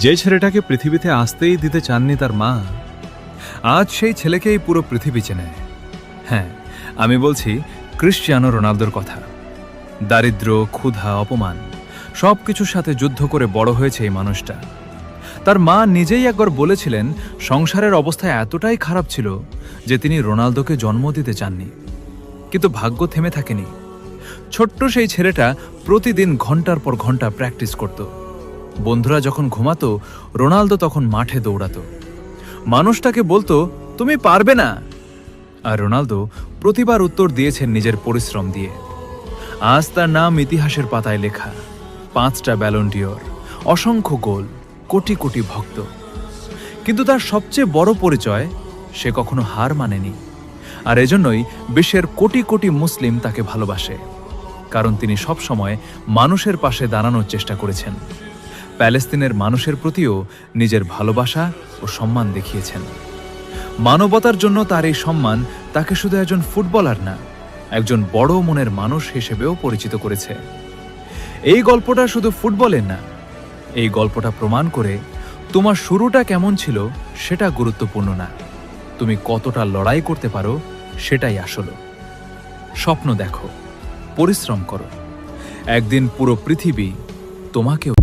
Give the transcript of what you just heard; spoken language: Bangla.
যে ছেলেটাকে পৃথিবীতে আসতেই দিতে চাননি তার মা, আজ সেই ছেলেকেই পুরো পৃথিবী চেনে। হ্যাঁ, আমি বলছি ক্রিশ্চিয়ানো রোনালদোর কথা। দারিদ্র্য, ক্ষুধা, অপমান সবকিছুর সাথে যুদ্ধ করে বড় হয়েছে এই মানুষটা। তার মা নিজেই একবার বলেছিলেন সংসারের অবস্থা এতটাই খারাপ ছিল যে তিনি রোনালদোকে জন্ম দিতে চাননি। কিন্তু ভাগ্য থেমে থাকেনি। ছোট্ট সেই ছেলেটা প্রতিদিন ঘন্টার পর ঘন্টা প্র্যাকটিস করত। বন্ধুরা যখন ঘুমাতো, রোনালদো তখন মাঠে দৌড়াতো। মানুষটাকে বলতো, তুমি পারবে না। আর রোনালদো প্রতিবার উত্তর দিয়েছেন নিজের পরিশ্রম দিয়ে। আজ তার নাম ইতিহাসের পাতায় লেখা। 5টা ব্যালন ডিওর, অসংখ্য গোল, কোটি কোটি ভক্ত। কিন্তু তার সবচেয়ে বড় পরিচয়, সে কখনো হার মানেনি। আর এজন্যই বিশ্বের কোটি কোটি মুসলিম তাকে ভালোবাসে, কারণ তিনি সব সময় মানুষের পাশে দাঁড়ানোর চেষ্টা করেছেন। প্যালেস্তিনের মানুষের প্রতিও নিজের ভালোবাসা ও সম্মান দেখিয়েছেন। মানবতার জন্য তার এই সম্মান তাকে শুধু একজন ফুটবলার না, একজন বড় মনের মানুষ হিসেবেও পরিচিত করেছে। এই গল্পটা শুধু ফুটবলের না, এই গল্পটা প্রমাণ করে তোমার শুরুটা কেমন ছিল সেটা গুরুত্বপূর্ণ না, তুমি কতটা লড়াই করতে পারো সেটাই আসল। স্বপ্ন দেখো, পরিশ্রম করো, একদিন পুরো পৃথিবী তোমাকেও